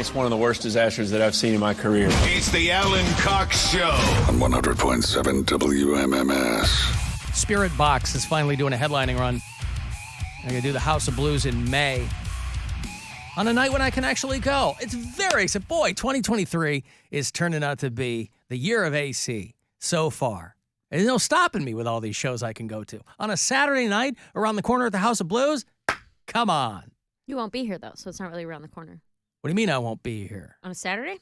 it's one of the worst disasters that I've seen in my career. It's the Alan Cox Show on 100.7 WMMS. Spirit Box is finally doing a headlining run. They're going to do the House of Blues in May on a night when I can actually go. It's very exciting. Boy, 2023 is turning out to be the year of AC so far. There's no stopping me with all these shows I can go to. On a Saturday night around the corner at the House of Blues, come on. You won't be here, though, so it's not really around the corner. What do you mean I won't be here? On a Saturday?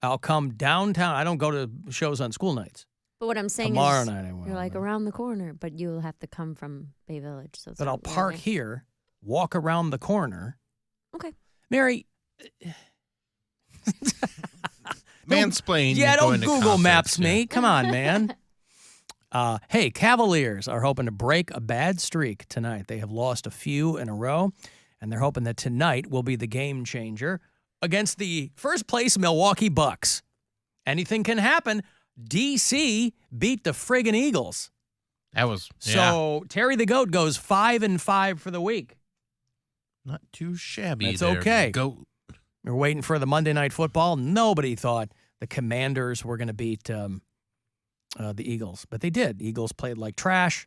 I'll come downtown. I don't go to shows on school nights. But what I'm saying Tomorrow is night I will. you're like around the corner, but you'll have to come from Bay Village. So it's But not I'll park really. here, walk around the corner. Okay. Mary. Mansplain. Yeah, you're don't going to Google concerts, Maps yeah. me. Come on, man. Hey, Cavaliers are hoping to break a bad streak tonight. They have lost a few in a row, and they're hoping that tonight will be the game changer against the first place Milwaukee Bucks. Anything can happen. DC beat the friggin' Eagles. That was So Terry the Goat goes 5-5 for the week. not too shabby. That's there, okay. Goat. We're waiting for the Monday Night Football. Nobody thought the Commanders were going to beat the Eagles, but they did. Eagles played like trash.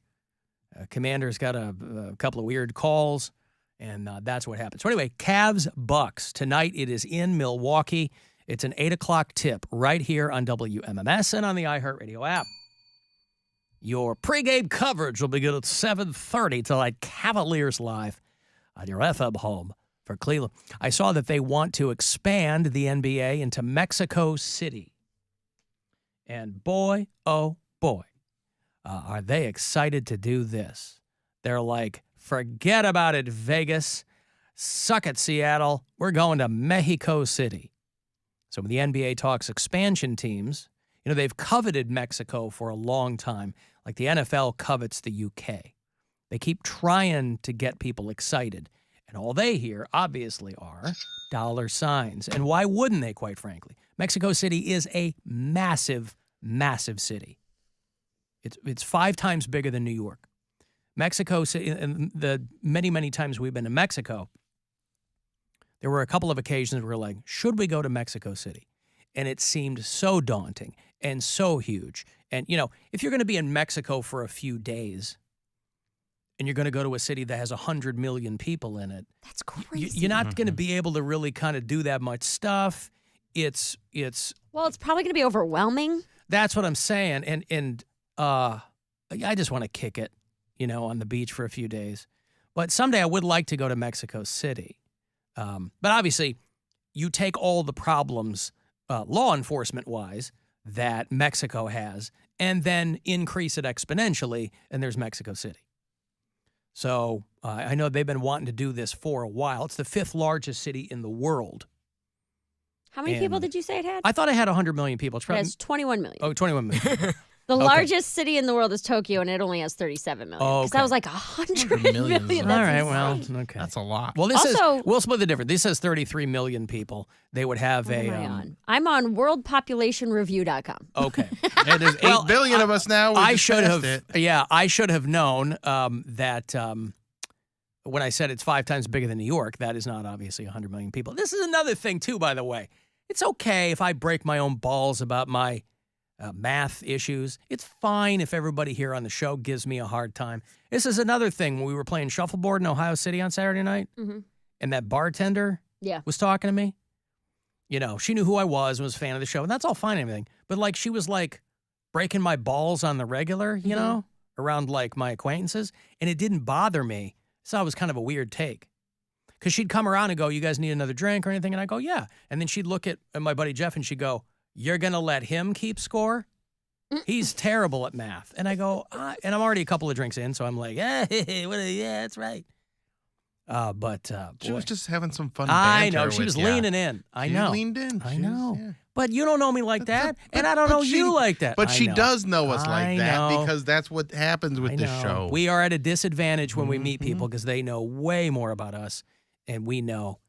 Commanders got a couple of weird calls, and that's what happened. So anyway, Cavs-Bucks. Tonight it is in Milwaukee. It's an 8 o'clock tip right here on WMMS and on the iHeartRadio app. Your pregame coverage will begin at 7:30 tonight. Cavaliers Live on your FM home for Cleveland. I saw that they want to expand the NBA into Mexico City. And boy, oh boy, are they excited to do this. They're like, forget about it, Vegas. Suck it, Seattle. We're going to Mexico City. So when the NBA talks expansion teams, you know, they've coveted Mexico for a long time, like the NFL covets the UK. They keep trying to get people excited. And all they hear, obviously, are dollar signs. And why wouldn't they, quite frankly? Mexico City is a massive, massive city. It's 5 times bigger than New York. Mexico City, and the many, many times we've been to Mexico, there were a couple of occasions where we're like, should we go to Mexico City? And it seemed so daunting and so huge. And, you know, if you're going to be in Mexico for a few days and you're going to go to a city that has 100 million people in it, That's crazy. you're not going to be able to really kind of do that much stuff. It's Well, it's probably going to be overwhelming. That's what I'm saying. And I just want to kick it, you know, on the beach for a few days. But someday I would like to go to Mexico City. But obviously, you take all the problems, law enforcement-wise, that Mexico has, and then increase it exponentially, and there's Mexico City. So I know they've been wanting to do this for a while. It's the 5th largest city in the world. How many people did you say it had? I thought it had 100 million people. It's It probably, has 21 million. oh, 21 million. The okay. largest city in the world is Tokyo, and it only has 37 million. Oh, Because okay. that was like 100 millions. million. All That's right, insane. well, okay. That's a lot. Well, this Also- is, we'll split the difference. This says 33 million people. They would have What a. am I on? I'm on worldpopulationreview.com. Okay. Yeah, there's 8 billion of us now. We I just should passed have. it. Yeah, I should have known that when I said it's 5 times bigger than New York, that is not obviously 100 million people. This is another thing too, by the way. It's okay if I break my own balls about my math issues. It's fine if everybody here on the show gives me a hard time. This is another thing. When we were playing shuffleboard in Ohio City on Saturday night, and that bartender Yeah. was talking to me, you know, she knew who I was and was a fan of the show, and that's all fine and everything. But, like, she was, like, breaking my balls on the regular, you know, around, like, my acquaintances, and it didn't bother me. So it was kind of a weird take. Because she'd come around and go, you guys need another drink or anything? And I go, yeah. And then she'd look at my buddy Jeff and she'd go, you're going to let him keep score? He's terrible at math. And I go, and I'm already a couple of drinks in, so I'm like, yeah, that's right. But She boy. was just having some fun I banter know. She with was ya. leaning in. I She know. leaned in. I She was- know. yeah. But you don't know me like that, and I don't know she- you like that. But I she know. does know us I like that know. because that's what happens with I this know. show. We are at a disadvantage when we meet people because they know way more about us, and we know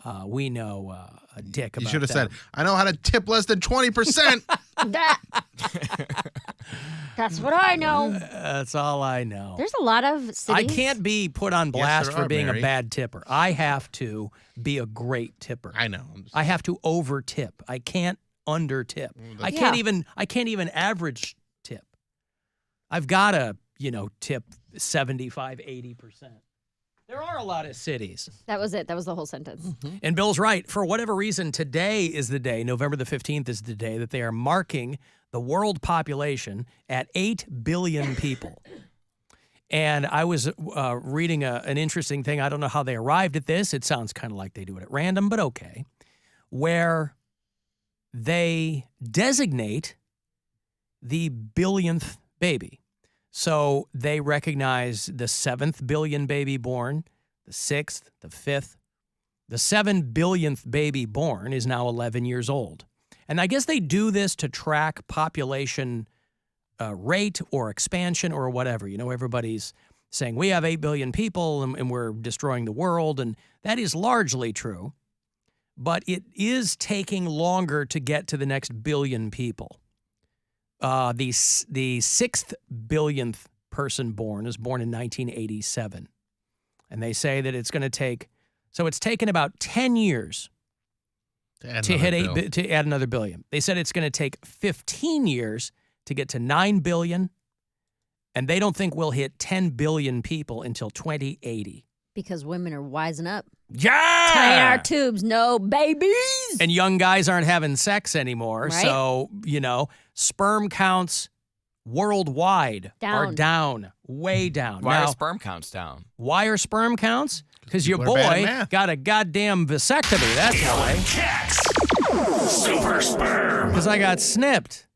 a dick about You should have them. said, I know how to tip less than 20%. That That's what I know. That's all I know. There's a lot of cities. I can't be put on blast there for are, being Mary. a bad tipper. I have to be a great tipper. I know. I have to over tip. I can't under tip. I Yeah. can't even average tip. I've got to, tip 75, 80%. There are a lot of cities. That was it. That was the whole sentence. And Bill's right. For whatever reason, today is the day, November the 15th is the day that they are marking the world population at 8 billion people. And I was reading an interesting thing. I don't know how they arrived at this. It sounds kind of like they do it at random, but okay. Where they designate the billionth baby. So they recognize the 7th billion baby born, the 6th, the 5th. The 7 billionth baby born is now 11 years old. And I guess they do this to track population rate or expansion or whatever. Everybody's saying we have 8 billion people and we're destroying the world, and that is largely true. But it is taking longer to get to the next billion people. The 6th billionth person born is born in 1987. And they say that it's going to take, so it's taken about 10 years to add another billion. They said it's going to take 15 years to get to 9 billion. And they don't think we'll hit 10 billion people until 2080. Because women are wising up. Yeah! Tying our tubes, no babies. And young guys aren't having sex anymore. Right. So, sperm counts worldwide are down, way down. Why now, are sperm counts down? Why are sperm counts? Because your people are bad at boy math. got a goddamn vasectomy. That's why. Super sperm. Because I got snipped.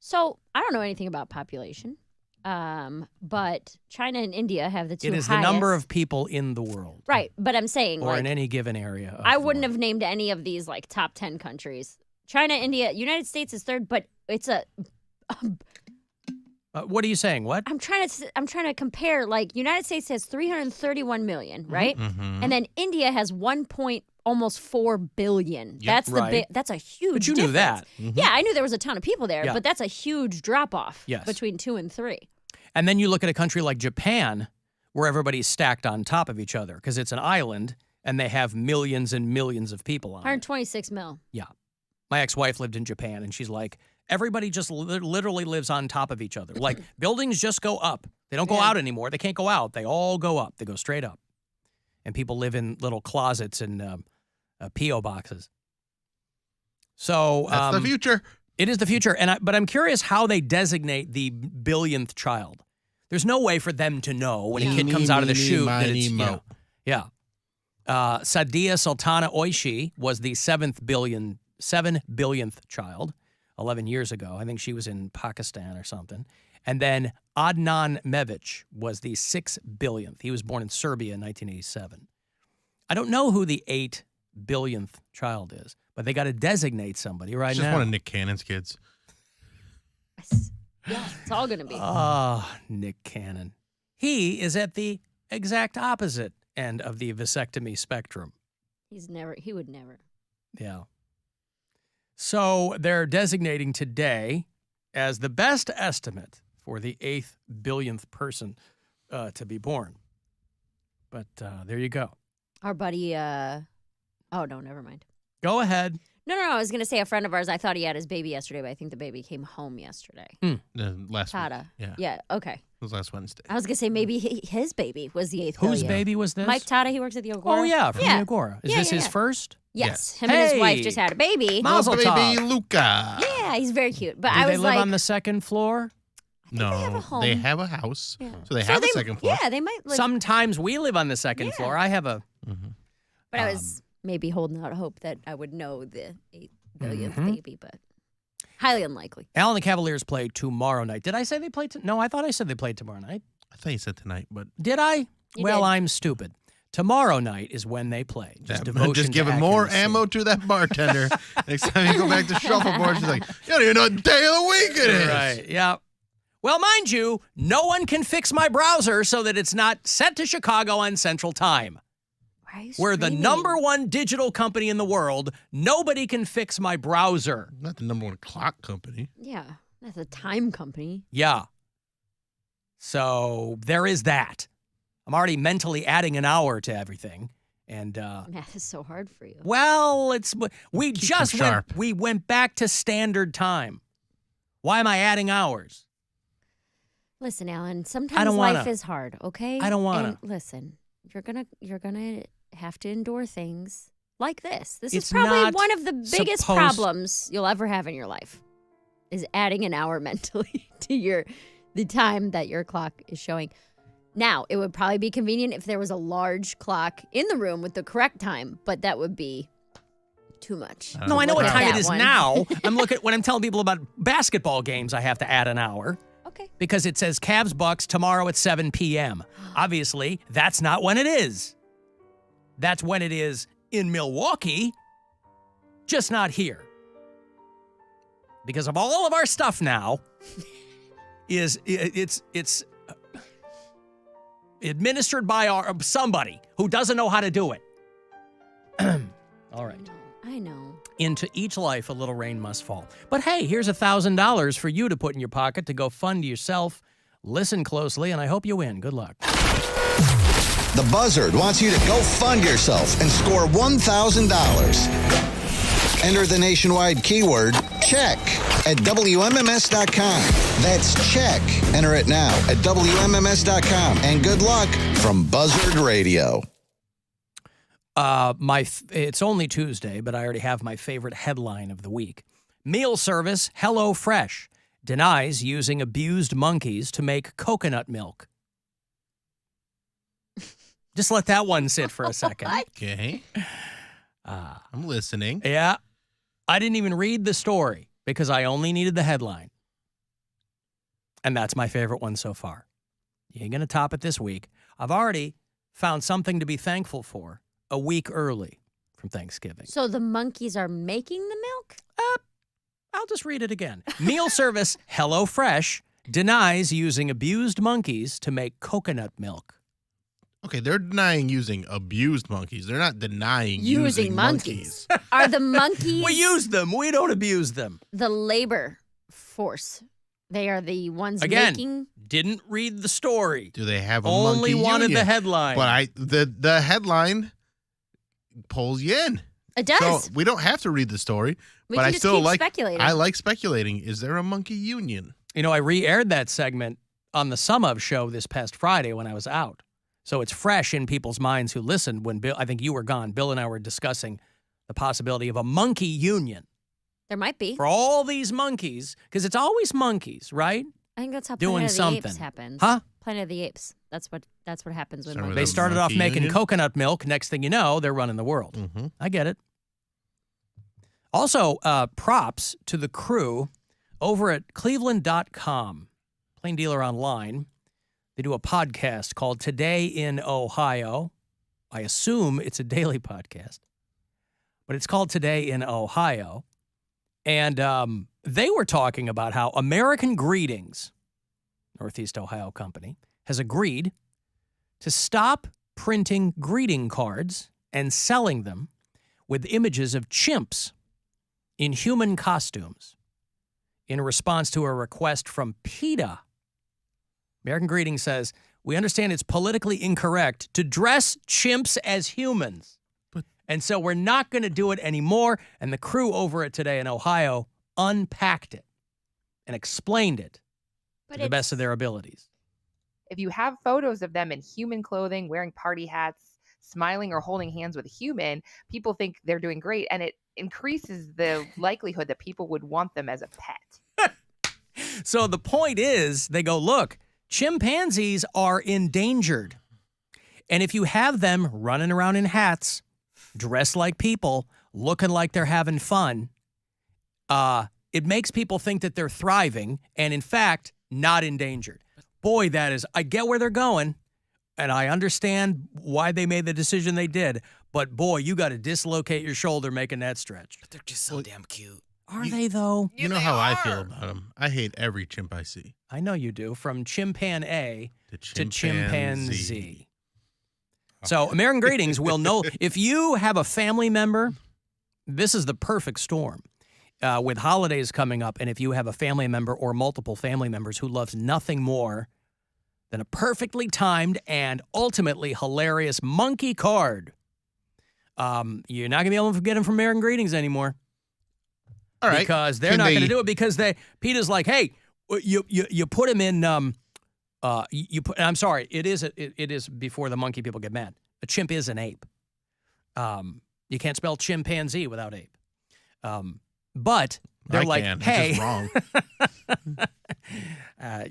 So I don't know anything about population, but China and India have the two It is highest. the number of people in the world. Right, but I'm saying Or like in any given area. Of I the wouldn't world. have named any of these like top 10 countries. China, India, United States is third, but it's a. What are you saying? What? I'm trying to compare. Like United States has 331 million, right? Mm-hmm. And then India has almost 4 billion. That's the Right. that's a huge. But you knew difference. that. Yeah, I knew there was a ton of people there, Yeah. but that's a huge drop off Yes. between 2 and 3. And then you look at a country like Japan, where everybody's stacked on top of each other because it's an island and they have millions and millions of people on it. 126 mil. Yeah. My ex-wife lived in Japan, and she's like, everybody just literally lives on top of each other. Like, buildings just go up. They don't go Yeah. out anymore. They can't go out. They all go up. They go straight up. And people live in little closets and P.O. boxes. So That's the future. it is the future. But I'm curious how they designate the billionth child. There's no way for them to know when a kid Eeny, comes out of the meeny, chute that miny, it's, mo. yeah. Sadia Sultana Oishi was the 7 billionth child 11 years ago. I think she was in Pakistan or something. And then Adnan Mevic was the 6 billionth. He was born in Serbia in 1987. I don't know who the 8 billionth child is, but they got to designate somebody right It's now. just one of Nick Cannon's kids. Yeah, it's all going to be. Oh, Nick Cannon. He is at the exact opposite end of the vasectomy spectrum. He would never. Yeah. So they're designating today as the best estimate for the 8th billionth person to be born. But there you go. Our buddy, oh no, never mind. Go ahead. No, I was going to say a friend of ours, I thought he had his baby yesterday, but I think the baby came home yesterday. Last Tata. week. Yeah. Yeah, okay. It was last Wednesday. I was going to say maybe his baby was the 8th Whose billion. baby was this? Mike Tata, he works at the Agora. Oh, yeah, from the Agora. Is Yeah, this yeah, his yeah. first? Yes. Yes. Him and his wife Hey! just had a baby. Mazel Baby tov. Luca. Yeah, he's very cute. But Do I they was live like, on the second floor? No, they have a home. they have a house. Yeah. So they have a second floor. Yeah, they might live. Sometimes we live on the second Yeah. floor. I have a... But I was maybe holding out hope that I would know the 8 billionth Mm-hmm. baby, but highly unlikely. Alan the Cavaliers play tomorrow night. Did I say they played? No, I thought I said they played tomorrow night. I thought you said tonight, but Did I? You Well, did. I'm stupid. Tomorrow night is when they play. Just devotion just to giving more accuracy. ammo to that bartender. Next time you go back to shuffleboard, she's like, you don't even know what day of the week it is. Right, yeah. Well, mind you, no one can fix my browser so that it's not set to Chicago on Central Time. Why are you We're the screaming? #1 digital company in the world. Nobody can fix my browser. Not the #1 clock company. Yeah. That's a time company. Yeah. So there is that. I'm already mentally adding an hour to everything. And Math is so hard for you. well, we Keep just them went sharp. we went back to standard time. Why am I adding hours? Listen, Alan, I sometimes don't life wanna. is hard, okay? I don't wanna. And listen, you're gonna have to endure things like this. This It's is probably not one of the biggest supposed- problems you'll ever have in your life. Is adding an hour mentally to the time that your clock is showing. Now, it would probably be convenient if there was a large clock in the room with the correct time, but that would be too much. No, I know what Look at time it that is one. now. When I'm telling people about basketball games, I have to add an hour Okay. because it says Cavs Bucks tomorrow at 7 p.m. Obviously, that's not when it is. That's when it is in Milwaukee, just not here. Because of all of our stuff now, it's administered by somebody who doesn't know how to do it. All right. I know. Into each life a little rain must fall. But hey, here's $1,000 for you to put in your pocket to go fund yourself. Listen closely, and I hope you win. Good luck. The Buzzard wants you to go fund yourself and score $1,000. Enter the nationwide keyword check at WMMS.com. That's check. Enter it now at WMMS.com. And good luck from Buzzard Radio. It's only Tuesday, but I already have my favorite headline of the week. Meal service HelloFresh denies using abused monkeys to make coconut milk. Just let that one sit for a second. Okay. I'm listening. Yeah. I didn't even read the story because I only needed the headline. And that's my favorite one so far. You ain't going to top it this week. I've already found something to be thankful for a week early from Thanksgiving. So the monkeys are making the milk? I'll just read it again. Meal service HelloFresh denies using abused monkeys to make coconut milk. Okay, they're denying using abused monkeys. They're not denying using monkeys. Are the monkeys We use them. We don't abuse them. the labor force? They are the ones Again, making. didn't read the story. Do they have a Only monkey wanted union? the headline. But the headline pulls you in. It does. So we don't have to read the story. We but can I just still keep like speculating. I like speculating. Is there a monkey union? You know, I re-aired that segment on the Sum Of show this past Friday when I was out. So it's fresh in people's minds who listened when I think you were gone. Bill and I were discussing the possibility of a monkey union There might be. for all these monkeys, because it's always monkeys, right? I think that's how doing Planet of the Apes something. happens. Huh? Planet of the Apes. That's what happens when Start with monkeys. They a started off monkey making union? coconut milk. Next thing you know, they're running the world. Mm-hmm. I get it. Also, props to the crew over at cleveland.com, plain dealer online. They do a podcast called Today in Ohio. I assume it's a daily podcast, but it's called Today in Ohio. And they were talking about how American Greetings, Northeast Ohio company, has agreed to stop printing greeting cards and selling them with images of chimps in human costumes in response to a request from PETA. American Greetings says, we understand it's politically incorrect to dress chimps as humans. And so we're not going to do it anymore. And the crew over at Today in Ohio unpacked it and explained it to the best of their abilities. If you have photos of them in human clothing, wearing party hats, smiling or holding hands with a human, people think they're doing great. And it increases the likelihood that people would want them as a pet. So the point is, they go, look, chimpanzees are endangered. And if you have them running around in hats, dressed like people, looking like they're having fun, it makes people think that they're thriving and, in fact, not endangered. Boy, I get where they're going, and I understand why they made the decision they did, but boy, you got to dislocate your shoulder making that stretch. But they're just so damn cute. Are they, though? You know how I feel about them. I hate every chimp I see. I know you do, from chimpan A to chimpanzee. So American Greetings will know, if you have a family member, this is the perfect storm. with holidays coming up, and if you have a family member or multiple family members who loves nothing more than a perfectly timed and ultimately hilarious monkey card, you're not going to be able to get them from American Greetings anymore. All right. Because they're not going to do it because PETA's like, hey, you put him in, I'm sorry, it is before the monkey people get mad. A chimp is an ape. You can't spell chimpanzee without ape. But they're like, hey. It's just wrong.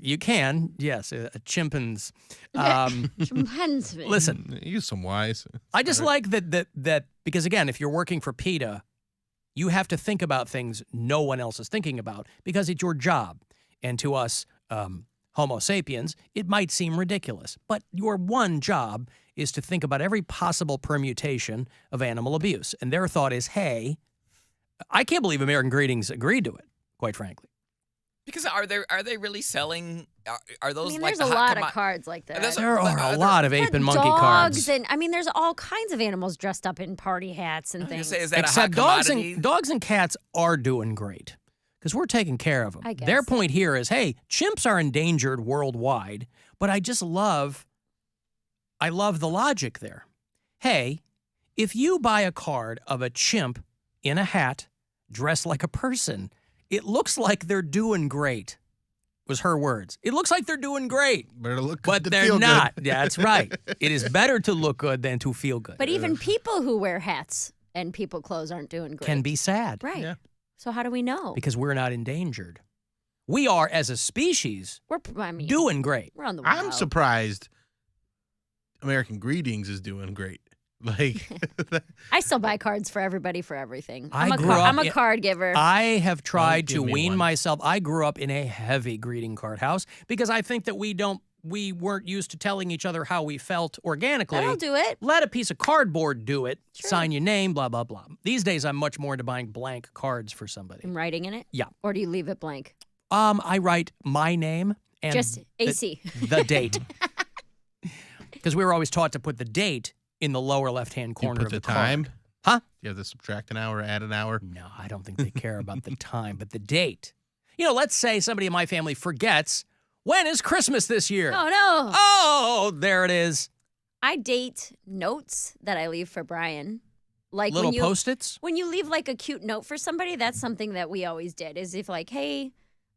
You can, yes, a chimpins. Chimpanzee. Listen. Use some wise. I just like that because, again, if you're working for PETA, you have to think about things no one else is thinking about because it's your job. And to us, Homo sapiens, it might seem ridiculous, but your one job is to think about every possible permutation of animal abuse. And their thought is, hey, I can't believe American Greetings agreed to it, quite frankly. Because are they really selling? Are those like there's a lot of cards like that. There are a lot of ape and monkey dogs cards. And there's all kinds of animals dressed up in party hats and things. Say, is that Except a hot commodity? dogs and cats are doing great because we're taking care of them. I guess. Their point here is, hey, chimps are endangered worldwide, but I love the logic there. Hey, if you buy a card of a chimp in a hat dressed like a person, it looks like they're doing great, was her words. It looks like they're doing great. Better look good but to they're feel not. good. That's right. It is better to look good than to feel good. But even people who wear hats and people clothes aren't doing great. Can be sad. Right. Yeah. So how do we know? Because we're not endangered. We are, as a species, We're doing great. We're on the I'm wow. surprised American Greetings is doing great. Like, I still buy cards for everybody for everything. I I'm grew up I'm a in- card giver. I have tried Give to me wean one. myself. I grew up in a heavy greeting card house because I think that we weren't used to telling each other how we felt organically. That'll do it. Let a piece of cardboard do it. Sure. Sign your name, blah, blah, blah. These days, I'm much more into buying blank cards for somebody. I'm writing in it? Yeah. Or do you leave it blank? I write my name and Just AC. the date. Because we were always taught to put the date in the lower left-hand you corner put of the card. time. Huh? You have to subtract an hour, add an hour. No, I don't think they care about the time, but the date. Let's say somebody in my family forgets, when is Christmas this year? Oh, no. Oh, there it is. I date notes that I leave for Brian. Like Little when you, Post-its? When you leave like a cute note for somebody, that's something that we always did. Is if like, hey,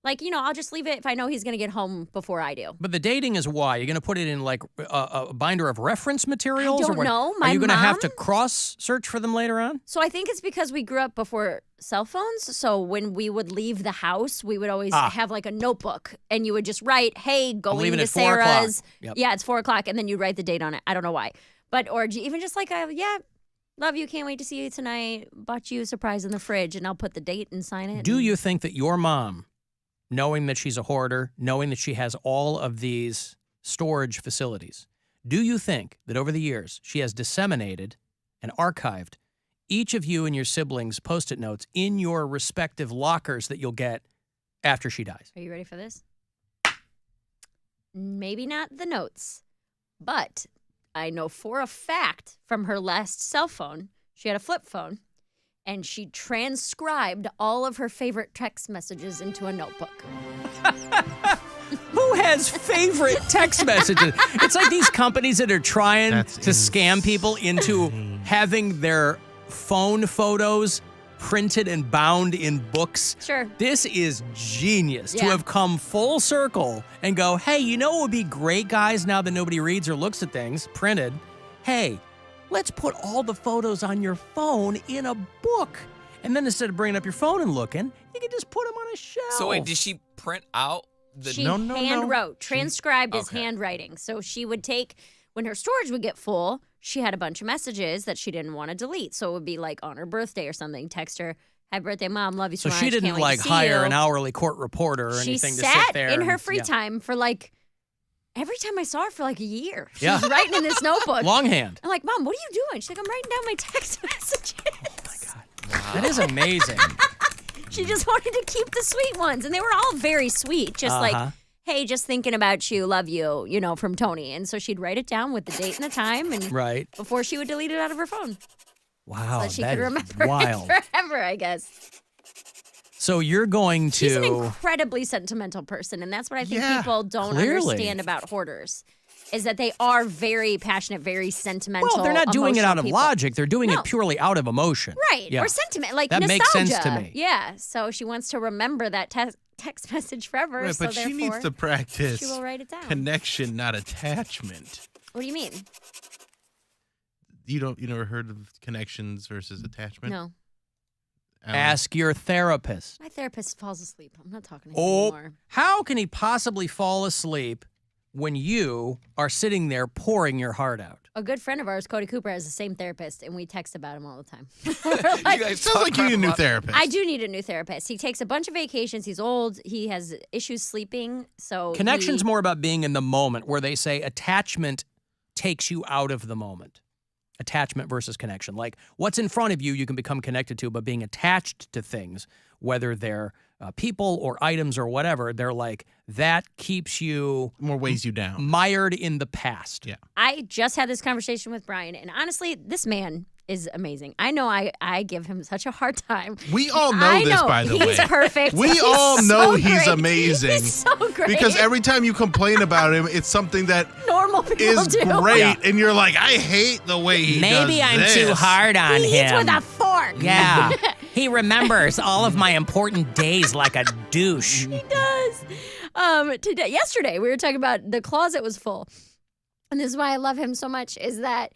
I'll just leave it if I know he's going to get home before I do. But the dating is why? You're going to put it in like a binder of reference materials? I don't know. Are you going to have mom- to cross-search for them later on? So I think it's because we grew up before cell phones. So when we would leave the house, we would always have like a notebook and you would just write, hey, going leaving to at 4 o'clock. Sarah's. Yep. Yeah, it's 4 o'clock. And then you write the date on it. I don't know why. Or even just like, love you. Can't wait to see you tonight. Bought you a surprise in the fridge. And I'll put the date and sign it. Do you think that your mom, knowing that she's a hoarder, knowing that she has all of these storage facilities, do you think that over the years she has disseminated and archived each of you and your siblings' Post-it notes in your respective lockers that you'll get after she dies? Are you ready for this? Maybe not the notes, but I know for a fact from her last cell phone, she had a flip phone, and she transcribed all of her favorite text messages into a notebook. Who has favorite text messages? It's like these companies that are trying That's to scam people into having their phone photos printed and bound in books. Sure. This is genius to Yeah. have come full circle and go, hey, you know what would be great, guys, now that nobody reads or looks at things printed? Hey, let's put all the photos on your phone in a book. And then instead of bringing up your phone and looking, you can just put them on a shelf. So wait, did she print out the? She No. hand wrote, transcribed as Okay. handwriting. So she would take, when her storage would get full, she had a bunch of messages that she didn't want to delete. So it would be like on her birthday or something, text her, happy birthday, Mom, love you so So much. she Can't didn't wait to like see hire you." an hourly court reporter or She anything to sat sit there. in her and- free yeah. time for like, every time I saw her for like a year. She Yeah. was writing in this notebook. Longhand. I'm like, Mom, what are you doing? She's like, I'm writing down my text messages. That is amazing. She just wanted to keep the sweet ones. And they were all very sweet. Just Uh-huh. like, hey, just thinking about you, love you, from Tony. And so she'd write it down with the date and the time and Right. before she would delete it out of her phone. Wow, So that she that could is remember wild. it forever, I guess. So you're going to. She's an incredibly sentimental person, and that's what I think people don't understand about hoarders. Is that they are very passionate, very sentimental. Well, they're not doing it out of people. logic. They're doing it purely out of emotion. Right. Yeah. Or sentiment, like that nostalgia. makes sense to me. Yeah. So she wants to remember that text message forever. Right, so but she needs to practice she will write it down. connection, not attachment. What do you mean? You never heard of connections versus attachment? No. Alan? Ask your therapist. My therapist falls asleep. I'm not talking to him anymore. How can he possibly fall asleep when you are sitting there pouring your heart out? A good friend of ours, Cody Cooper, has the same therapist, and we text about him all the time. You guys Sounds like you need a new therapist. I do need a new therapist. He takes a bunch of vacations. He's old. He has issues sleeping. So Connection's more about being in the moment, where they say attachment takes you out of the moment. Attachment versus connection. Like what's in front of you, you can become connected to, but being attached to things, whether they're people or items or whatever, they're like, that keeps you more weighs you down, mired in the past. Yeah. I just had this conversation with Brian, and honestly, this man is amazing. I know I give him such a hard time. We all know this, by the way. He's perfect. We He's all know so he's great. amazing. He's so great. Because every time you complain about him, it's something that normal people is do. great, Yeah. and you're like, I hate the way he does Maybe I'm this. too hard on He eats him. with a fork. Yeah. He remembers all of my important days like a douche. He does. Yesterday, we were talking about the closet was full. And this is why I love him so much, is that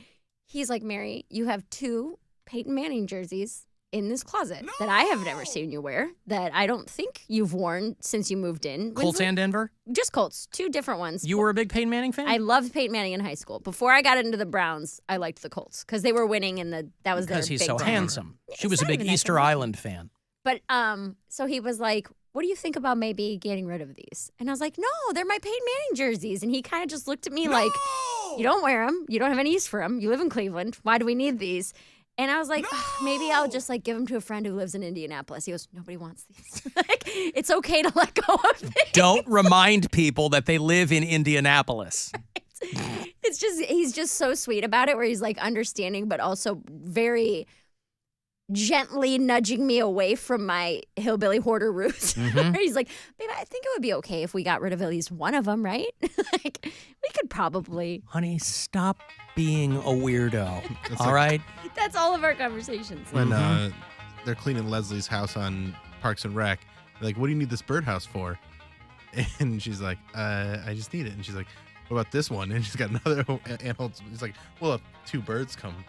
he's like, Mary, you have 2 Peyton Manning jerseys in this closet that I have never seen you wear, that I don't think you've worn since you moved in. Colts and Denver? Just Colts. 2 different ones. You were a big Peyton Manning fan? I loved Peyton Manning in high school. Before I got into the Browns, I liked the Colts because they were winning, and that was because their he's big so rivalry. handsome. She It's was a not big even that Easter good. Island fan. But so he was like, what do you think about maybe getting rid of these? And I was like, no, they're my Peyton Manning jerseys. And he kind of just looked at me like, you don't wear them. You don't have any use for them. You live in Cleveland. Why do we need these? And I was like, maybe I'll just like give them to a friend who lives in Indianapolis. He goes, nobody wants these. Like, it's okay to let go of these. Don't remind people that they live in Indianapolis. It's just, he's just so sweet about it, where he's like understanding, but also very gently nudging me away from my hillbilly hoarder roots. He's like, babe, I think it would be okay if we got rid of at least one of them, right? Like, we could probably. Honey, stop being a weirdo. All right? That's all of our conversations. When they're cleaning Leslie's house on Parks and Rec, they're like, what do you need this birdhouse for? And she's like, I just need it. And she's like, what about this one? And she's got another animal. He's like, well, if 2 birds come.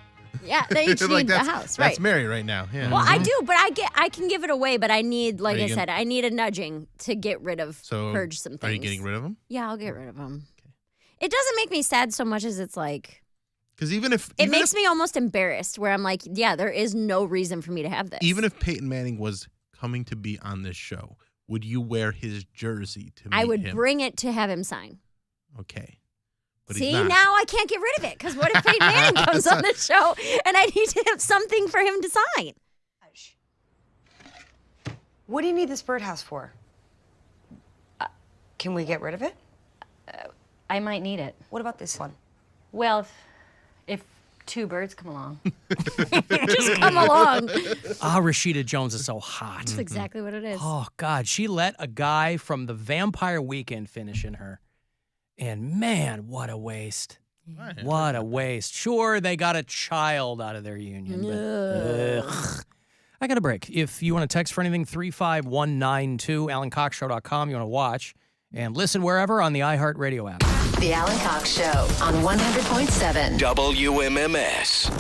Yeah, they each Like, need the house, right? That's Mary right now. Yeah. Well, I do, but I can give it away, but I need, like Are you I gonna- said, I need a nudging to get rid of, So purge some things. Are you getting rid of them? Yeah, I'll get rid of them. It doesn't make me sad so much as it's like, Because even if it makes me almost embarrassed, where I'm like, yeah, there is no reason for me to have this. even if Peyton Manning was coming to be on this show, would you wear his jersey to meet I would him? bring it to have him sign. Okay. But See, he's not. now I can't get rid of it, because what if Peyton Manning comes on the show and I need to have something for him to sign? What do you need this birdhouse for? Can we get rid of it? I might need it. What about this one? Well, if 2 birds come along. Just come along. Rashida Jones is so hot. That's exactly what it is. Oh, God. She let a guy from the Vampire Weekend finish in her. And, man, what a waste. What a waste. Sure, they got a child out of their union. But, ugh. I got a break. If you want to text for anything, 35192, AlanCoxShow.com. You want to watch and listen wherever on the iHeartRadio app. The Alan Cox Show on 100.7 WMMS.